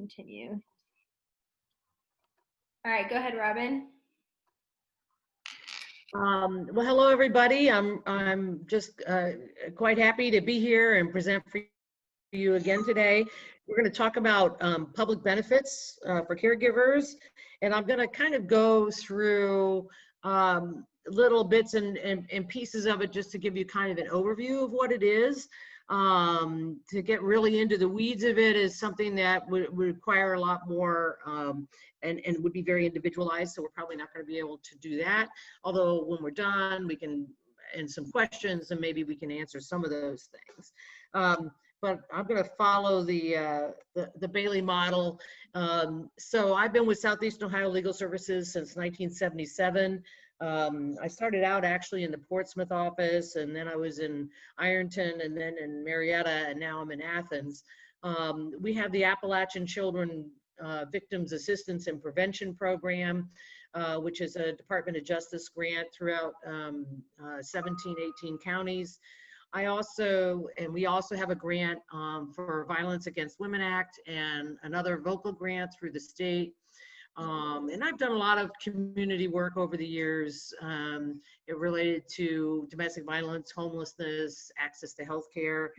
continue. All right, go ahead, Robin. Well, hello, everybody. I'm just quite happy to be here and present for you again today. We're going to talk about public benefits for caregivers, and I'm going to kind of go through little bits and pieces of it just to give you kind of an overview of what it is. To get really into the weeds of it is something that would require a lot more and would be very individualized, so we're probably not going to be able to do that. Although when we're done, we can, and some questions, and maybe we can answer some of those things. But I'm going to follow the Bailey model. So I've been with Southeastern Ohio Legal Services since 1977. I started out actually in the Portsmouth office, and then I was in Ironton, and then in Marietta, and now I'm in Athens. We have the Appalachian Children Victims Assistance and Prevention Program, which is a Department of Justice grant throughout 17, 18 counties. We also have a grant for Violence Against Women Act and another vocal grant through the state. And I've done a lot of community work over the years it related to domestic violence, homelessness, access to health care.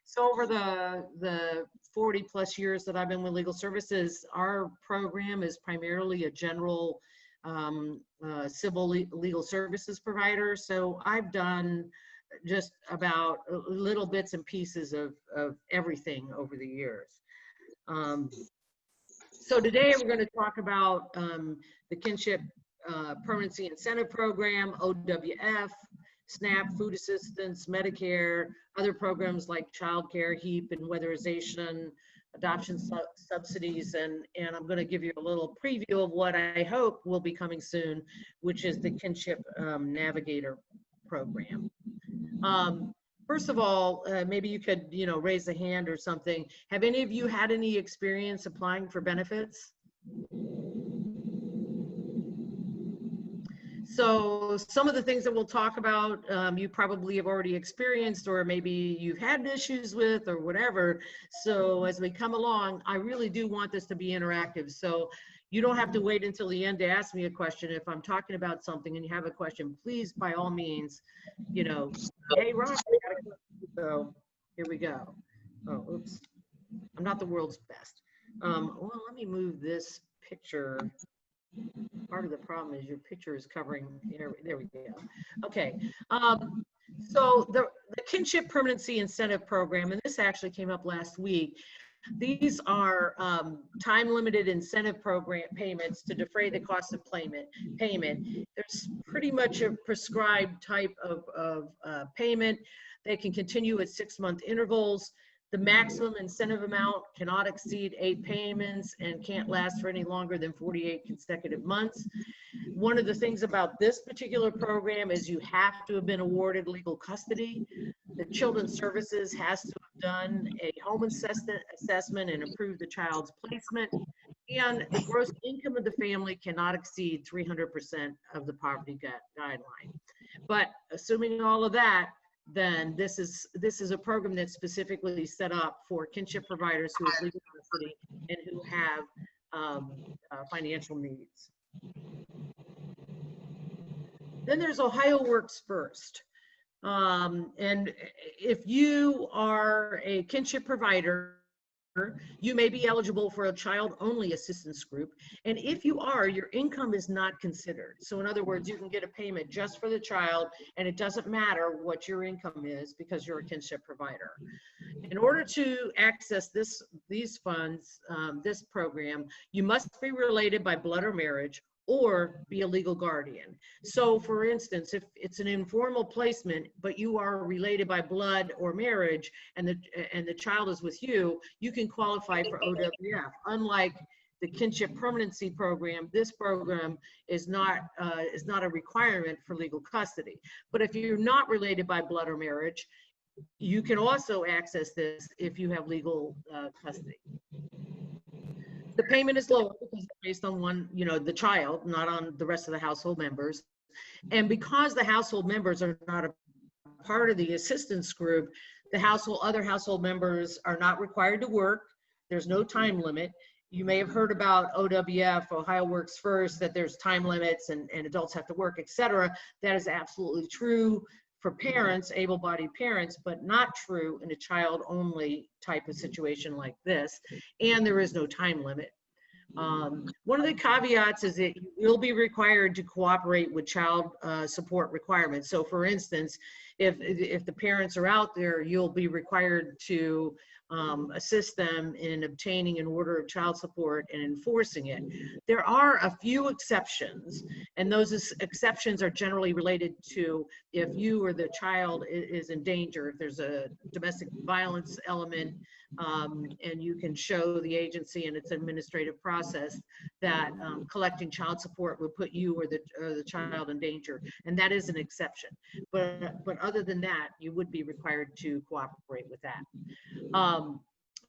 So over the 40 plus years that I've been with Legal Services, our program is primarily a general civil legal services provider. So I've done just about little bits and pieces of everything over the years. So today we're going to talk about the Kinship Permanency Incentive Program, OWF, SNAP, food assistance, Medicare, other programs like child care, HEAP, and weatherization, adoption subsidies, and I'm going to give you a little preview of what I hope will be coming soon, which is the Kinship Navigator Program. First of all, maybe you could, raise a hand or something. Have any of you had any experience applying for benefits? So some of the things that we'll talk about, you probably have already experienced, or maybe you've had issues with, or whatever. So as we come along, I really do want this to be interactive. So you don't have to wait until the end to ask me a question. If I'm talking about something and you have a question, please, by all means, hey, Rob, so here we go. Oh, oops. I'm not the world's best. Well, let me move this picture. Part of the problem is your picture is covering, there we go. Okay. So the Kinship Permanency Incentive Program, and this actually came up last week. These are time-limited incentive program payments to defray the cost of payment. There's pretty much a prescribed type of payment. They can continue at 6-month intervals. The maximum incentive amount cannot exceed 8 payments and can't last for any longer than 48 consecutive months. One of the things about this particular program is you have to have been awarded legal custody. The Children's Services has to have done a home assessment and approved the child's placement. And the gross income of the family cannot exceed 300% of the poverty guideline. But assuming all of that, then this is a program that's specifically set up for kinship providers who have legal custody and who have financial needs. Then there's Ohio Works First. And if you are a kinship provider, you may be eligible for a child-only assistance group. And if you are, your income is not considered. So in other words, you can get a payment just for the child, and it doesn't matter what your income is because you're a kinship provider. In order to access these funds, this program, you must be related by blood or marriage, or be a legal guardian. So for instance, if it's an informal placement, but you are related by blood or marriage and the child is with you, you can qualify for OWF. Unlike the Kinship Permanency Program, this program is not a requirement for legal custody. But if you're not related by blood or marriage, you can also access this if you have legal custody. The payment is lower because it's based on the child, not on the rest of the household members. And because the household members are not a part of the assistance group, the other household members are not required to work. There's no time limit. You may have heard about OWF, Ohio Works First, that there's time limits and adults have to work, etc. That is absolutely true for parents, able-bodied parents, but not true in a child-only type of situation like this. And there is no time limit. One of the caveats is that you will be required to cooperate with child support requirements. So for instance, if the parents are out there, you'll be required to assist them in obtaining an order of child support and enforcing it. There are a few exceptions, and those exceptions are generally related to if you or the child is in danger, if there's a domestic violence element, and you can show the agency and its administrative process that collecting child support would put you or the child in danger, and that is an exception. But other than that, you would be required to cooperate with that.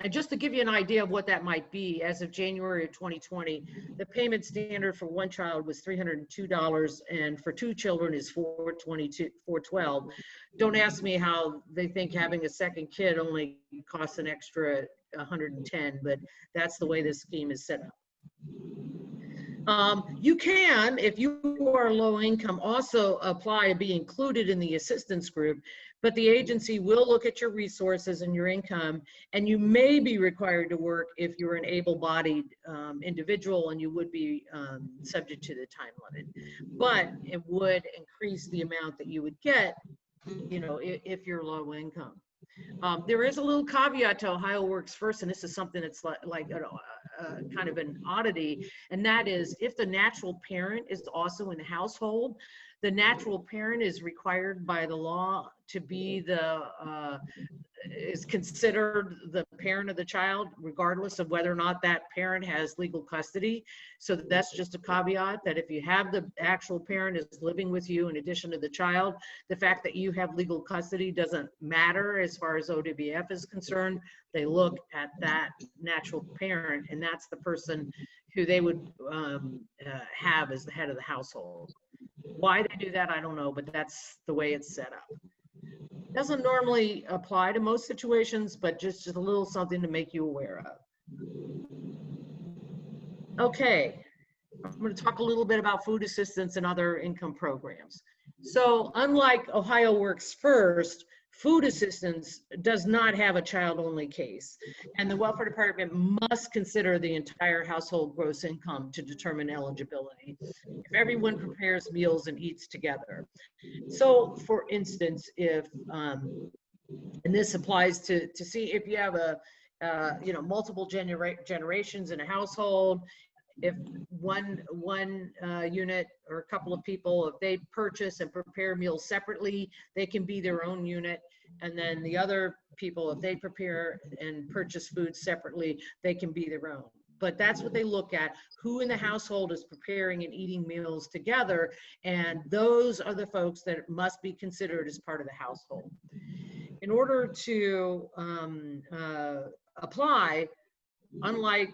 And just to give you an idea of what that might be, as of January of 2020, the payment standard for one child was $302, and for two children is $412. Don't ask me how they think having a second kid only costs an extra $110, but that's the way this scheme is set up. You can, if you are low income, also apply to be included in the assistance group, but the agency will look at your resources and your income, and you may be required to work if you're an able-bodied individual, and you would be subject to the time limit. But it would increase the amount that you would get, you know, if you're low income. There is a little caveat to Ohio Works First, and this is something that's like kind of an oddity, and that is if the natural parent is also in the household, the natural parent is required by the law to be is considered the parent of the child, regardless of whether or not that parent has legal custody. So that's just a caveat, that if you have the actual parent is living with you in addition to the child, the fact that you have legal custody doesn't matter as far as OWF is concerned. They look at that natural parent, and that's the person who they would have as the head of the household. Why they do that, I don't know, but that's the way it's set up. Doesn't normally apply to most situations, but just a little something to make you aware of. Okay, I'm going to talk a little bit about food assistance and other income programs. So unlike Ohio Works First, food assistance does not have a child-only case, and the welfare department must consider the entire household gross income to determine eligibility if everyone prepares meals and eats together. So for instance, if and this applies to see if you have you know, multiple generations in a household, if one unit or a couple of people, if they purchase and prepare meals separately, they can be their own unit. And then the other people, if they prepare and purchase food separately, they can be their own. But that's what they look at, who in the household is preparing and eating meals together. And those are the folks that must be considered as part of the household. In order to apply, unlike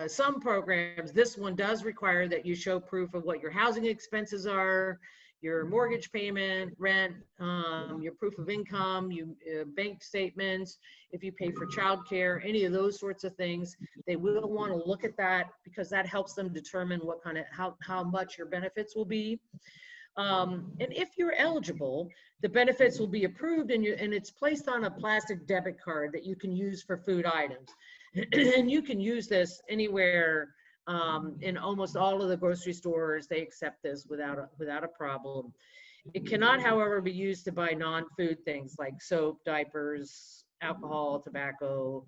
some programs, this one does require that you show proof of what your housing expenses are, your mortgage payment, rent, your proof of income, bank statements, if you pay for childcare, any of those sorts of things. They will want to look at that because that helps them determine what kind of how much your benefits will be. And if you're eligible, the benefits will be approved, and it's placed on a plastic debit card that you can use for food items. And you can use this anywhere in almost all of the grocery stores. They accept this without a problem. It cannot, however, be used to buy non-food things like soap, diapers, alcohol, tobacco,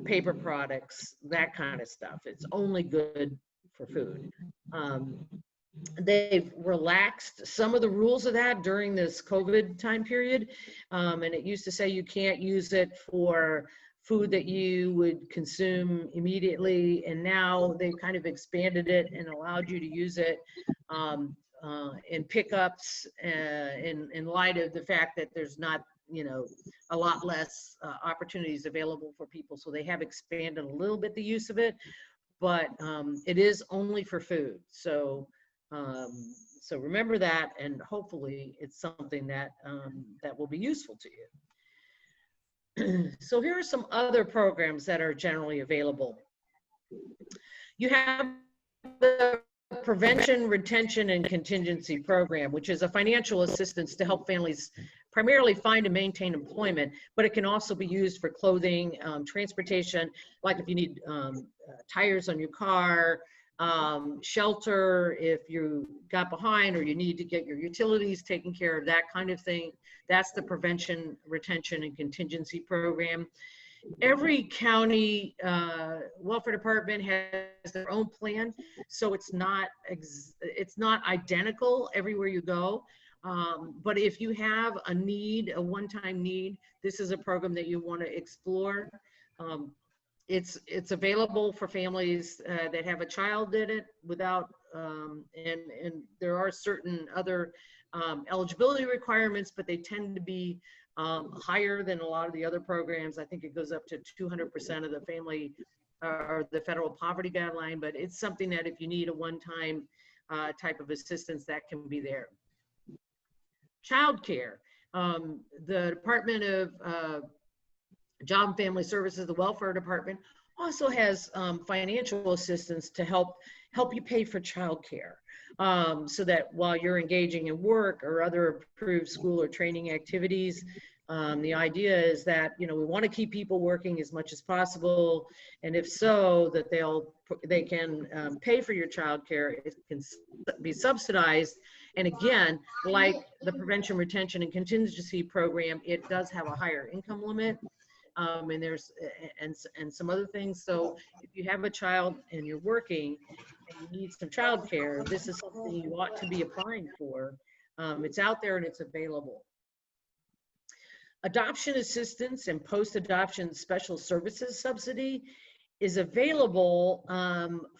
paper products, that kind of stuff. It's only good for food. They've relaxed some of the rules of that during this COVID time period. And it used to say you can't use it for food that you would consume immediately, and now they've kind of expanded it and allowed you to use it in pickups in light of the fact that there's not, you know, a lot less opportunities available for people. So they have expanded a little bit the use of it, but it is only for food. So so remember that, and hopefully it's something that that will be useful to you. So here are some other programs that are generally available. You have the Prevention, Retention, and Contingency Program, which is a financial assistance to help families primarily find and maintain employment, but it can also be used for clothing, transportation, like if you need tires on your car, shelter if you got behind or you need to get your utilities taken care of, that kind of thing. That's the Prevention, Retention, and Contingency Program. Every county welfare department has their own plan, so it's not identical everywhere you go. But if you have a need, a one-time need, this is a program that you want to explore. It's available for families that have a child in it without, and there are certain other eligibility requirements, but they tend to be higher than a lot of the other programs. I think it goes up to 200% of the family or the federal poverty guideline, but it's something that if you need a one-time type of assistance, that can be there. Childcare. The Department of Job and Family Services, the Welfare Department, also has financial assistance to help you pay for childcare, so that while you're engaging in work or other approved school or training activities, the idea is that, you know, we want to keep people working as much as possible, and if so, that they can pay for your childcare. It can be subsidized, and again, like the Prevention, Retention, and Contingency Program, it does have a higher income limit. And there's and some other things. So if you have a child and you're working and you need some childcare, this is something you ought to be applying for. It's out there and it's available. Adoption assistance and post-adoption special services subsidy is available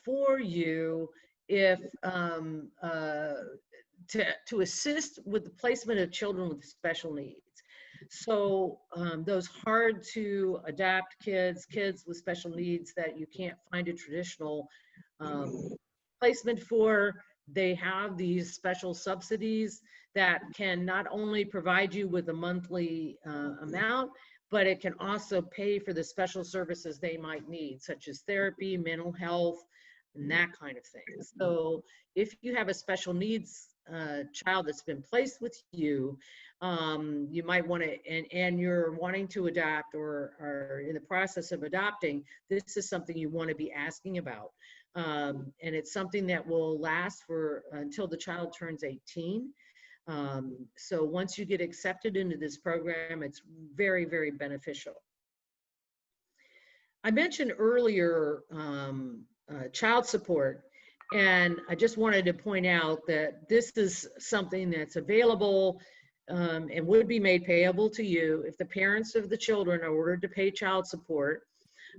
for you if to assist with the placement of children with special needs. So those hard to adopt kids with special needs that you can't find a traditional placement for, they have these special subsidies that can not only provide you with a monthly amount, but it can also pay for the special services they might need, such as therapy, mental health, and that kind of thing. So if you have a special needs child that's been placed with you, you might want to, and you're wanting to adopt or are in the process of adopting, this is something you want to be asking about. And it's something that will last for until the child turns 18. So once you get accepted into this program, it's very, very beneficial. I mentioned earlier child support. And I just wanted to point out that this is something that's available and would be made payable to you if the parents of the children are ordered to pay child support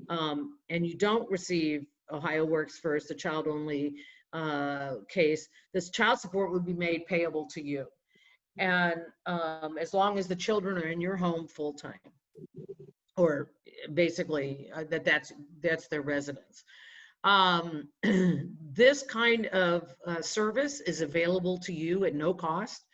and you don't receive Ohio Works First, a child-only case. This child support would be made payable to you, and as long as the children are in your home full-time, or basically that's their residence. This kind of service is available to you at no cost,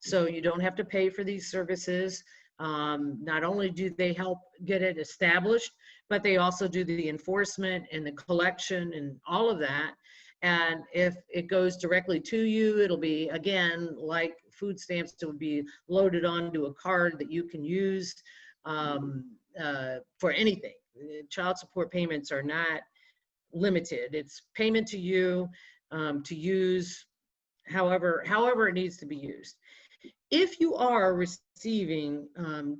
so you don't have to pay for these services. Not only do they help get it established, but they also do the enforcement and the collection and all of that. And if it goes directly to you, it'll be, again, like food stamps, it would be loaded onto a card that you can use for anything. Child support payments are not limited. It's payment to you to use however it needs to be used. If you are receiving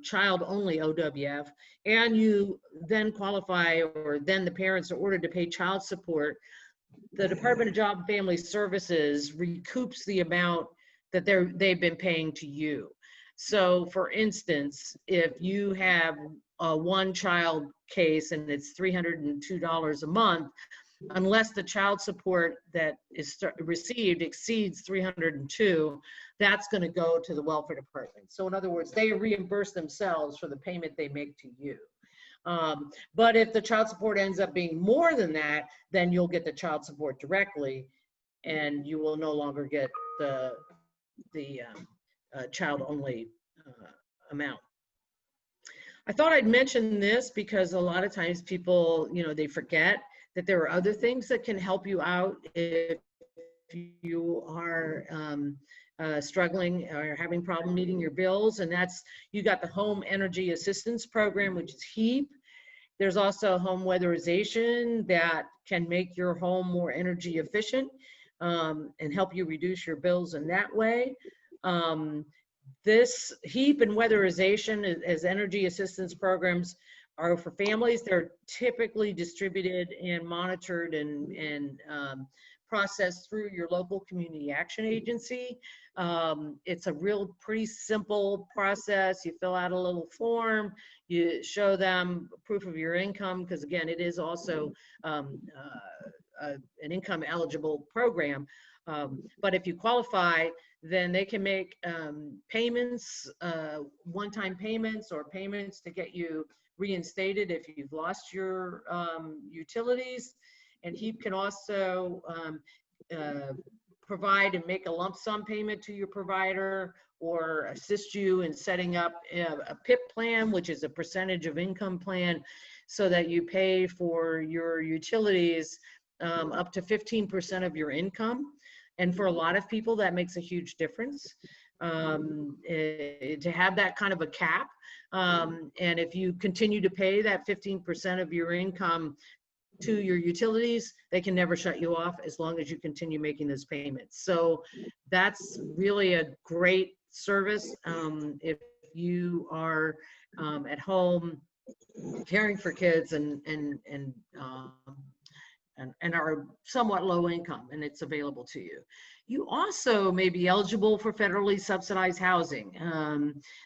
child-only OWF and you then qualify, or then the parents are ordered to pay child support, the Department of Job and Family Services recoups the amount that they've been paying to you. So for instance, if you have a one-child case and it's $302 a month, unless the child support that is received exceeds $302, that's going to go to the welfare department. So in other words, they reimburse themselves for the payment they make to you. But if the child support ends up being more than that, then you'll get the child support directly, and you will no longer get the child-only amount. I thought I'd mention this because a lot of times people, they forget that there are other things that can help you out if you are struggling or having problem meeting your bills. And that's, you got the Home Energy Assistance Program, which is HEAP. There's also home weatherization that can make your home more energy efficient and help you reduce your bills in that way. This HEAP and weatherization as energy assistance programs are for families. They're typically distributed and monitored and processed through your local community action agency. It's a real pretty simple process. You fill out a little form, you show them proof of your income, because again, it is also an income eligible program. But if you qualify, then they can make payments, one-time payments or payments to get you reinstated if you've lost your utilities. And HEAP can also provide and make a lump sum payment to your provider or assist you in setting up a PIP plan, which is a percentage of income plan, so that you pay for your utilities up to 15% of your income. And for a lot of people, that makes a huge difference to have that kind of a cap. And if you continue to pay that 15% of your income to your utilities, they can never shut you off as long as you continue making those payments. So that's really a great service if you are at home caring for kids and are somewhat low income, and it's available to you. You also may be eligible for federally subsidized housing.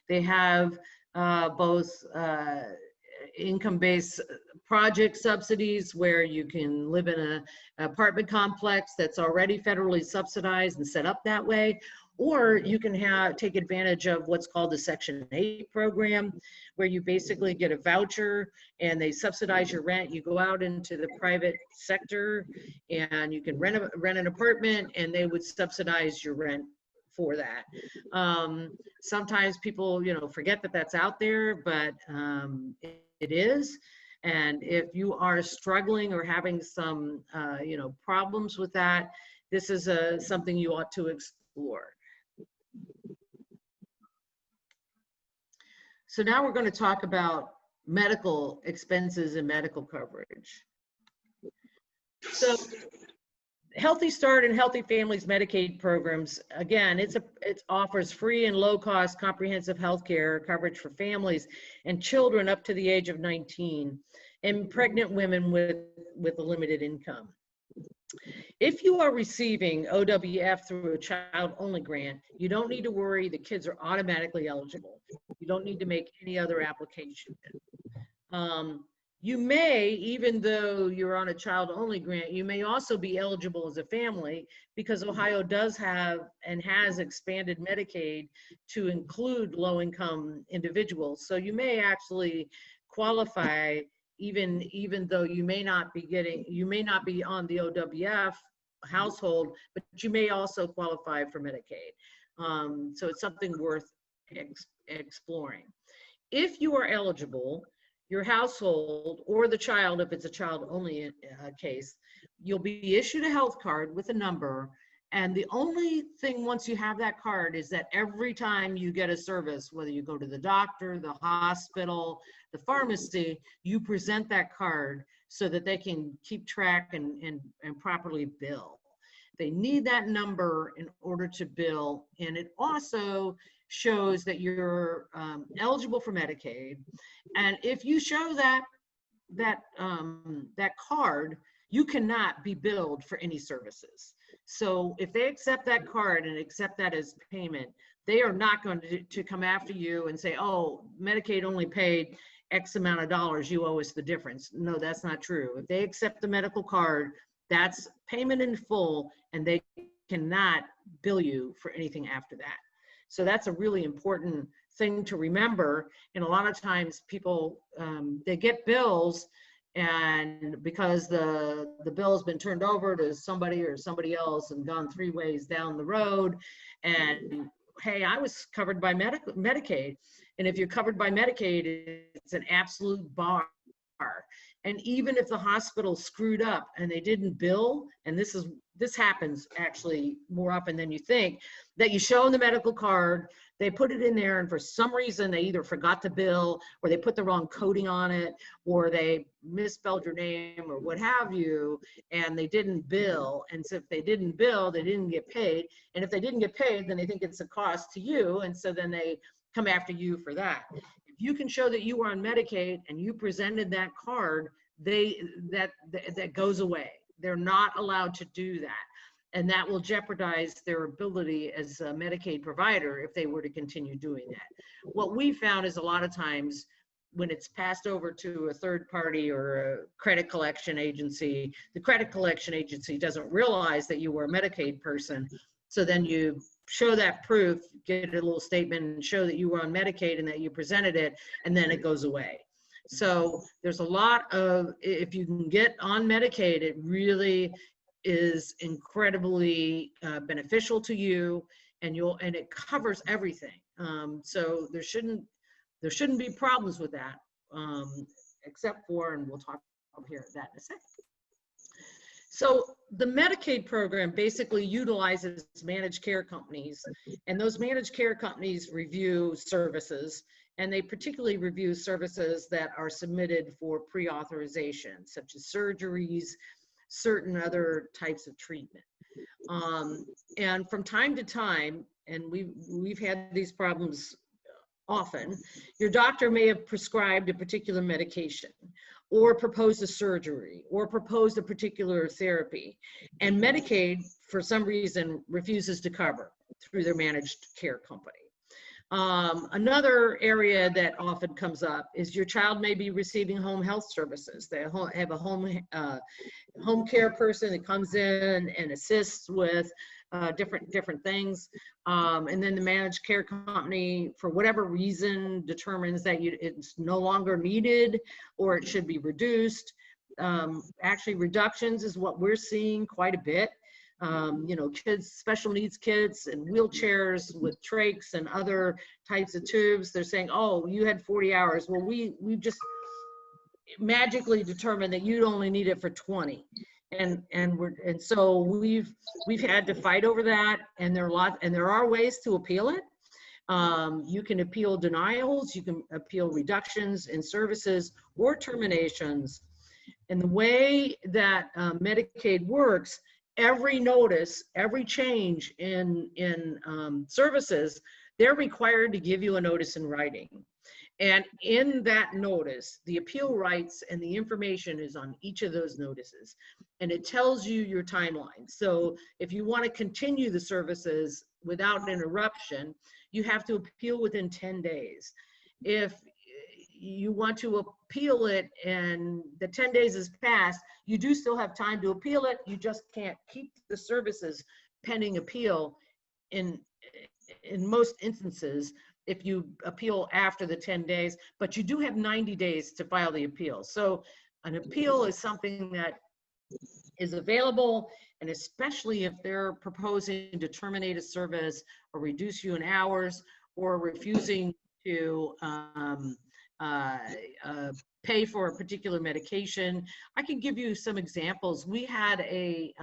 They have both income-based project subsidies where you can live in an apartment complex that's already federally subsidized and set up that way, or you can take advantage of what's called the Section 8 program, where you basically get a voucher and they subsidize your rent. You go out into the private sector and you can rent an apartment, and they would subsidize your rent for that. Sometimes people, forget that that's out there, but it is. And if you are struggling or having some, problems with that, this is something you ought to explore. So now we're going to talk about medical expenses and medical coverage. So Healthy Start and Healthy Families Medicaid programs, again, it offers free and low cost comprehensive health care coverage for families and children up to the age of 19 and pregnant women with a limited income. If you are receiving OWF through a child-only grant, you don't need to worry. The kids are automatically eligible. You don't need to make any other application. You may, even though you're on a child-only grant, you may also be eligible as a family, because Ohio does have and has expanded Medicaid to include low-income individuals. So you may actually qualify even though you may not be on the OWF household, but you may also qualify for Medicaid. So it's something worth exploring. If you are eligible, your household or the child, if it's a child-only case, you'll be issued a health card with a number. And the only thing once you have that card is that every time you get a service, whether you go to the doctor, the hospital, the pharmacy, you present that card so that they can keep track and properly bill. They need that number in order to bill. And it also shows that you're eligible for Medicaid. And if you show that card, you cannot be billed for any services. So if they accept that card and accept that as payment, they are not going to come after you and say, oh, Medicaid only paid X amount of dollars, you owe us the difference. No, that's not true. If they accept the medical card, that's payment in full, and they cannot bill you for anything after that. So that's a really important thing to remember. And a lot of times people, they get bills, and because the bill has been turned over to somebody or somebody else and gone 3 ways down the road, and hey, I was covered by Medicaid. And if you're covered by Medicaid, it's an absolute bar. And even if the hospital screwed up and they didn't bill, and this happens actually more often than you think, that you show them the medical card, they put it in there, and for some reason they either forgot to bill, or they put the wrong coding on it, or they misspelled your name, or what have you, and they didn't bill. And so if they didn't bill, they didn't get paid. And if they didn't get paid, then they think it's a cost to you, and so then they come after you for that. If you can show that you were on Medicaid and you presented that card, that goes away. They're not allowed to do that. And that will jeopardize their ability as a Medicaid provider if they were to continue doing that. What we found is a lot of times when it's passed over to a third party or a credit collection agency, the credit collection agency doesn't realize that you were a Medicaid person. So then you show that proof, get a little statement and show that you were on Medicaid and that you presented it, and then it goes away. So there's a lot of, if you can get on Medicaid, it really is incredibly beneficial to you, and it covers everything. So there shouldn't be problems with that, except for, and we'll talk about that in a second. So the Medicaid program basically utilizes managed care companies, and those managed care companies review services, and they particularly review services that are submitted for pre-authorization, such as surgeries, certain other types of treatment. And from time to time, and we've had these problems often, your doctor may have prescribed a particular medication, or proposed a surgery, or proposed a particular therapy, and Medicaid, for some reason, refuses to cover through their managed care company. Another area that often comes up is your child may be receiving home health services. They have a home care person that comes in and assists with different things, and then the managed care company, for whatever reason, determines that it's no longer needed or it should be reduced. Actually, reductions is what we're seeing quite a bit. Kids, special needs kids and wheelchairs with trachs and other types of tubes, they're saying, oh, you had 40 hours. Well, we just magically determined that you'd only need it for 20. And so we've had to fight over that, and there are ways to appeal it. You can appeal denials, you can appeal reductions in services or terminations. And the way that Medicaid works, every notice, every change in services, they're required to give you a notice in writing. And in that notice, the appeal rights and the information is on each of those notices. And it tells you your timeline. So if you want to continue the services without interruption, you have to appeal within 10 days. If you want to appeal it and the 10 days has passed, you do still have time to appeal it. You just can't keep the services pending appeal in most instances if you appeal after the 10 days, but you do have 90 days to file the appeal. So an appeal is something that is available, and especially if they're proposing to terminate a service or reduce you in hours or refusing to pay for a particular medication. I can give you some examples. We had a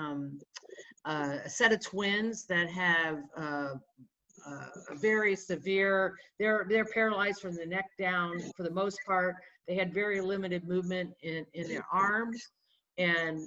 set of twins that have very severe, they're paralyzed from the neck down for the most part. They had very limited movement in their arms, and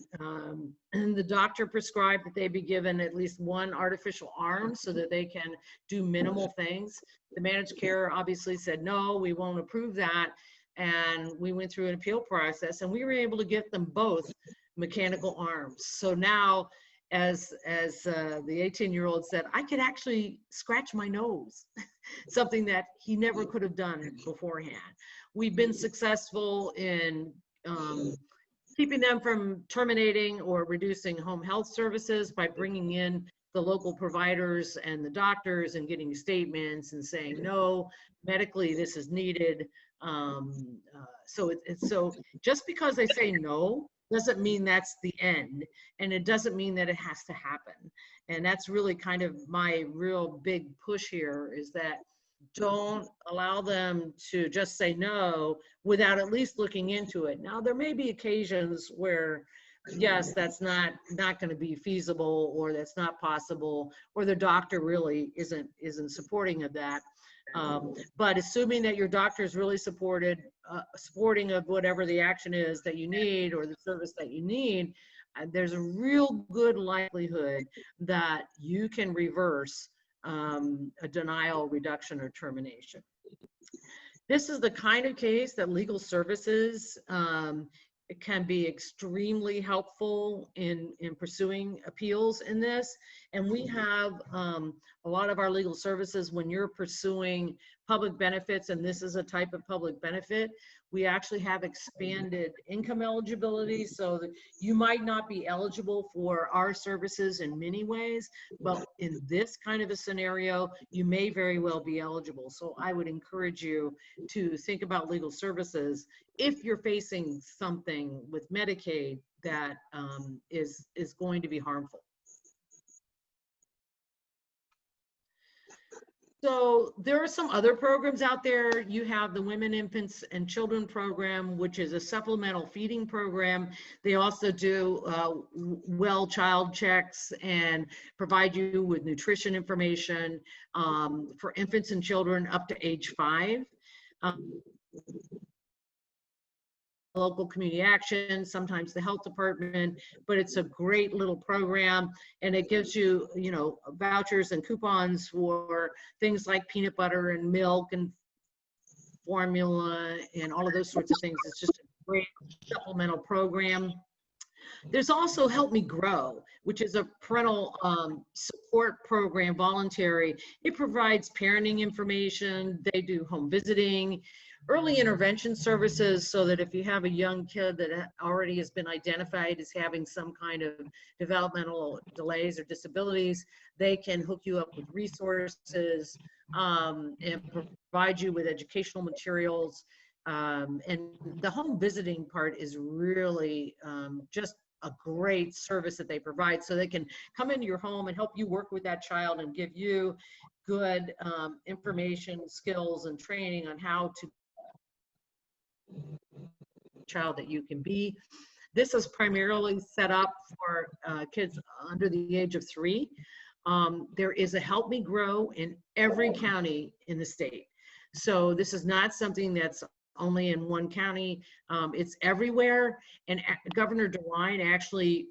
the doctor prescribed that they be given at least one artificial arm so that they can do minimal things. The managed care obviously said, no, we won't approve that. And we went through an appeal process, and we were able to get them both mechanical arms. So now, as the 18-year-old said, I could actually scratch my nose, something that he never could have done beforehand. We've been successful in keeping them from terminating or reducing home health services by bringing in the local providers and the doctors and getting statements and saying, no, medically this is needed. So just because they say no doesn't mean that's the end, and it doesn't mean that it has to happen. And that's really kind of my real big push here, is that don't allow them to just say no without at least looking into it. Now, there may be occasions where, yes, that's not going to be feasible, or that's not possible, or the doctor really isn't supporting of that. But assuming that your doctor is really supporting of whatever the action is that you need, or the service that you need, there's a real good likelihood that you can reverse a denial, reduction, or termination. This is the kind of case that legal services can be extremely helpful in pursuing appeals in this. And we have a lot of our legal services, when you're pursuing public benefits, and this is a type of public benefit, we actually have expanded income eligibility, so that you might not be eligible for our services in many ways, but in this kind of a scenario, you may very well be eligible. So I would encourage you to think about legal services if you're facing something with Medicaid that is going to be harmful. So there are some other programs out there. You have the Women, Infants, and Children program, which is a supplemental feeding program. They also do well child checks and provide you with nutrition information for infants and children up to age 5. Local community action, sometimes the health department, but it's a great little program, and it gives you, you know, vouchers and coupons for things like peanut butter and milk and formula and all of those sorts of things. It's just a great supplemental program. There's also Help Me Grow, which is a parental support program, voluntary. It provides parenting information. They do home visiting, early intervention services, so that if you have a young kid that already has been identified as having some kind of developmental delays or disabilities, they can hook you up with resources and provide you with educational materials. And the home visiting part is really just a great service that they provide, so they can come into your home and help you work with that child and give you good information, skills, and training on how to child that you can be. This is primarily set up for kids under the age of 3. There is a Help Me Grow in every county in the state. So this is not something that's only in one county. It's everywhere. And Governor DeWine actually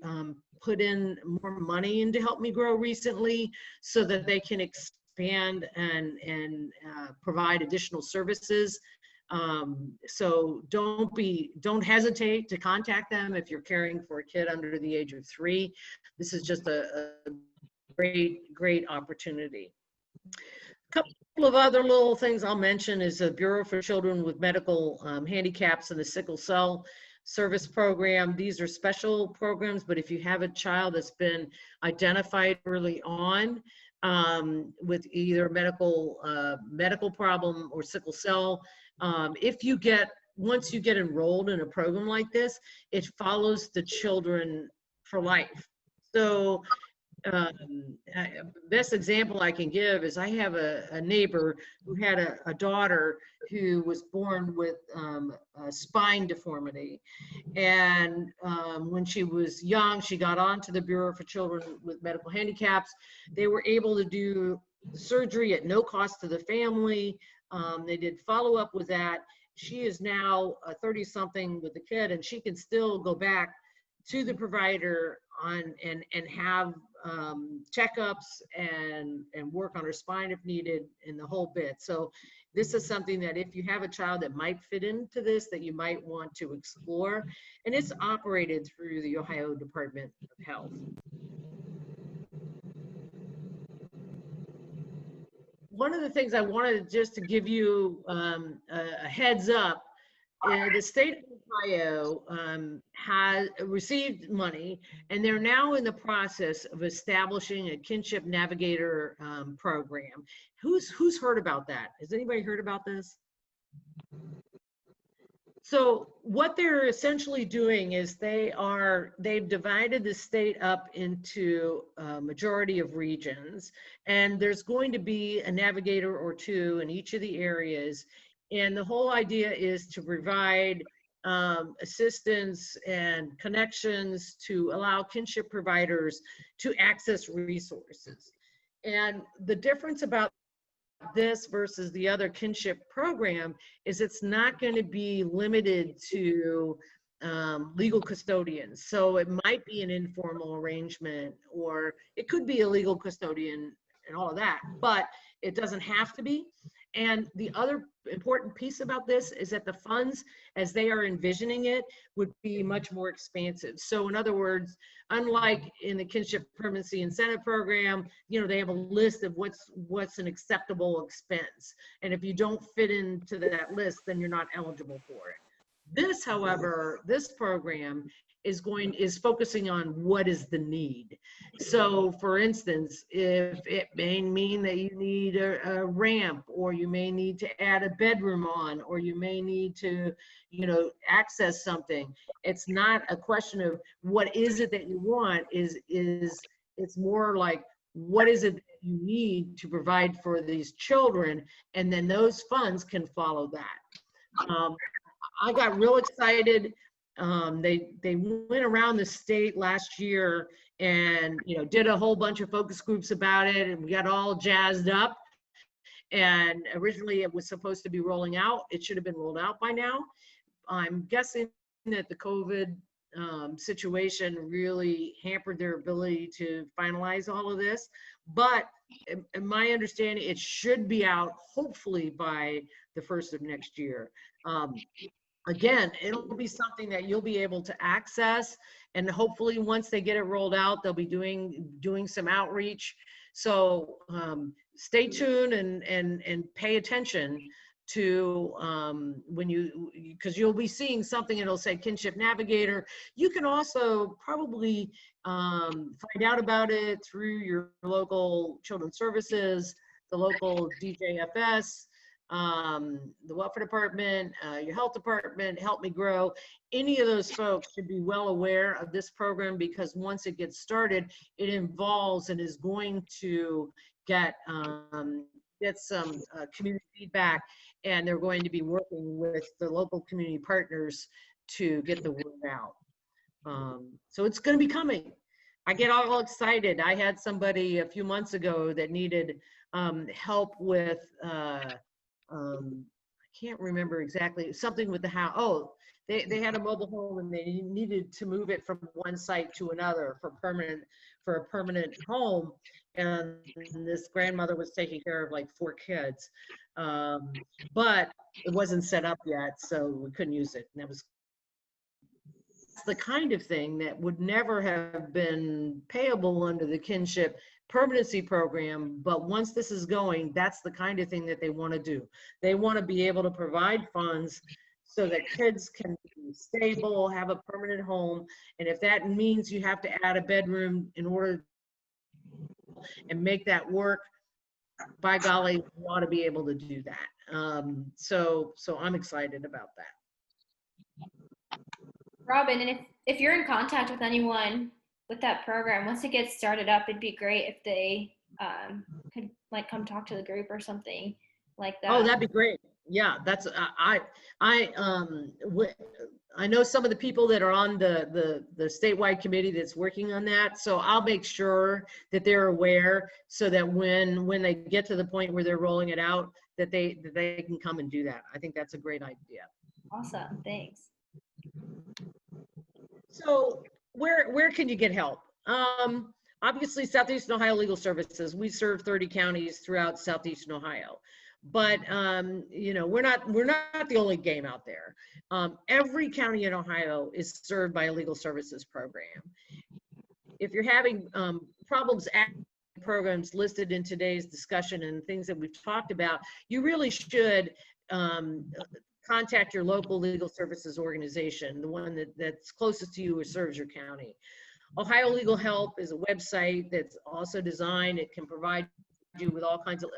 put in more money into Help Me Grow recently, so that they can expand and provide additional services. So don't hesitate to contact them if you're caring for a kid under the age of 3. This is just a great opportunity. A couple of other little things I'll mention is the Bureau for Children with Medical Handicaps and the Sickle Cell Service Program. These are special programs, but if you have a child that's been identified early on with either medical problem or sickle cell, once you get enrolled in a program like this, it follows the children for life. So best example I can give is I have a neighbor who had a daughter who was born with a spine deformity. And when she was young, she got onto the Bureau for Children with Medical Handicaps. They were able to do surgery at no cost to the family. They did follow up with that. She is now 30-something with the kid, and she can still go back to the provider and have checkups and work on her spine if needed, and the whole bit. So this is something that if you have a child that might fit into this, that you might want to explore. And it's operated through the Ohio Department of Health. One of the things I wanted just to give you a heads up, the state of Ohio has received money, and they're now in the process of establishing a Kinship Navigator program. Who's heard about that? Has anybody heard about this? So what they're essentially doing is they've divided the state up into a majority of regions, and there's going to be a navigator or two in each of the areas. And the whole idea is to provide assistance and connections to allow kinship providers to access resources. And the difference about this versus the other kinship program is it's not going to be limited to legal custodians. So it might be an informal arrangement, or it could be a legal custodian and all of that, but it doesn't have to be. And the other important piece about this is that the funds, as they are envisioning it, would be much more expansive. So in other words, unlike in the Kinship Permanency Incentive Program, you know, they have a list of what's an acceptable expense. And if you don't fit into that list, then you're not eligible for it. This, however, this program is focusing on what is the need. So for instance, if it may mean that you need a ramp, or you may need to add a bedroom on, or you may need to, you know, access something, it's not a question of what is it that you want, it's more like, what is it that you need to provide for these children, and then those funds can follow that. I got real excited. They went around the state last year and, you know, did a whole bunch of focus groups about it, and we got all jazzed up. And originally it was supposed to be rolling out. It should have been rolled out by now. I'm guessing that the COVID situation really hampered their ability to finalize all of this. But in my understanding, it should be out hopefully by the 1st of next year. Again, it'll be something that you'll be able to access, and hopefully once they get it rolled out, they'll be doing some outreach. So stay tuned and pay attention to because you'll be seeing something, it'll say Kinship Navigator. You can also probably find out about it through your local children's services, the local DJFS, the welfare department, your health department, Help Me Grow. Any of those folks should be well aware of this program, because once it gets started, it involves and is going to get some community feedback, and they're going to be working with the local community partners to get the word out. So it's going to be coming. I get all excited. I had somebody a few months ago that needed help with I can't remember exactly, something with the house. Oh, they had a mobile home and they needed to move it from one site to another for a permanent home. And this grandmother was taking care of like 4 kids, but it wasn't set up yet, so we couldn't use it. And that was the kind of thing that would never have been payable under the Kinship Permanency Program, but once this is going, that's the kind of thing that they want to do. They want to be able to provide funds so that kids can be stable, have a permanent home, and if that means you have to add a bedroom in order and make that work, by golly, we ought to be able to do that. So I'm excited about that. Robin, and if you're in contact with anyone with that program, once it gets started up, it'd be great if they could like come talk to the group or something like that. Oh, that'd be great. Yeah, that's I know some of the people that are on the statewide committee that's working on that, so I'll make sure that they're aware, so that when they get to the point where they're rolling it out, that they can come and do that. I think that's a great idea. Awesome, thanks. So where can you get help? Obviously, Southeastern Ohio Legal Services, we serve 30 counties throughout Southeastern Ohio. But you know, we're not the only game out there. Every county in Ohio is served by a legal services program. If you're having problems at programs listed in today's discussion and things that we've talked about, you really should contact your local legal services organization, the one that's closest to you or serves your county. Ohio Legal Help is a website that's also designed, it can provide you with all kinds of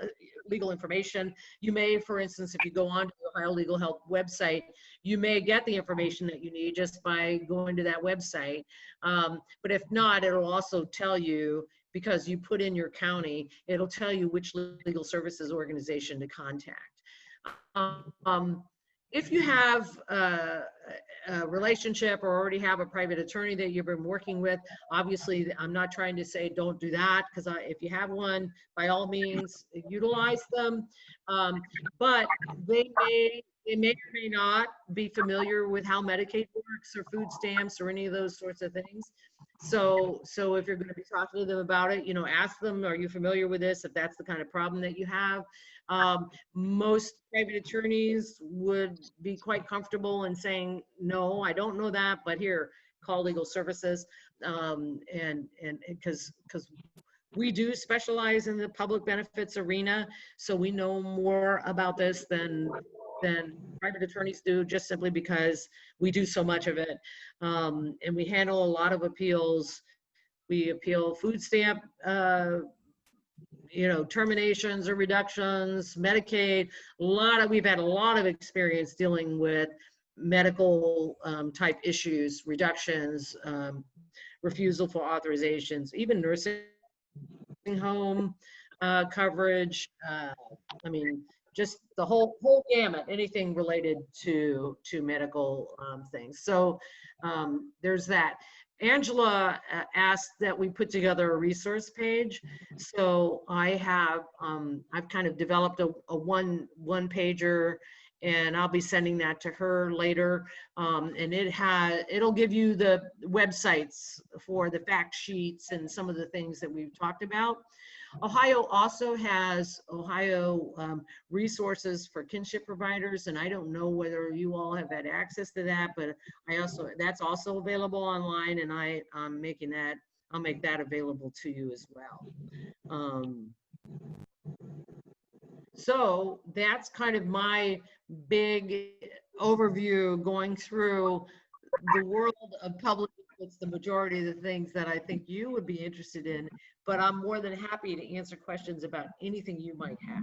legal information. You may, for instance, if you go on to the Ohio Legal Help website, you may get the information that you need just by going to that website. But if not, it'll also tell you, because you put in your county, it'll tell you which legal services organization to contact. If you have a relationship or already have a private attorney that you've been working with, obviously I'm not trying to say don't do that, because if you have one, by all means utilize them. But they may or may not be familiar with how Medicaid works or food stamps or any of those sorts of things. So if you're going to be talking to them about it, ask them, are you familiar with this? If that's the kind of problem that you have. Most private attorneys would be quite comfortable in saying, no, I don't know that, but here, call legal services. And because we do specialize in the public benefits arena, so we know more about this than private attorneys do, just simply because we do so much of it. And we handle a lot of appeals. We appeal food stamp, terminations or reductions, Medicaid. We've had a lot of experience dealing with medical type issues, reductions, refusal for authorizations, even nursing home coverage. I mean, just the whole gamut, anything related to medical things. So there's that. Angela asked that we put together a resource page. So I've kind of developed a one pager, and I'll be sending that to her later. And it'll give you the websites for the fact sheets and some of the things that we've talked about. Ohio also has resources for kinship providers, and I don't know whether you all have had access to that, but that's also available online, and I'll make that available to you as well. So that's kind of my big overview going through the world of public. It's the majority of the things that I think you would be interested in, but I'm more than happy to answer questions about anything you might have.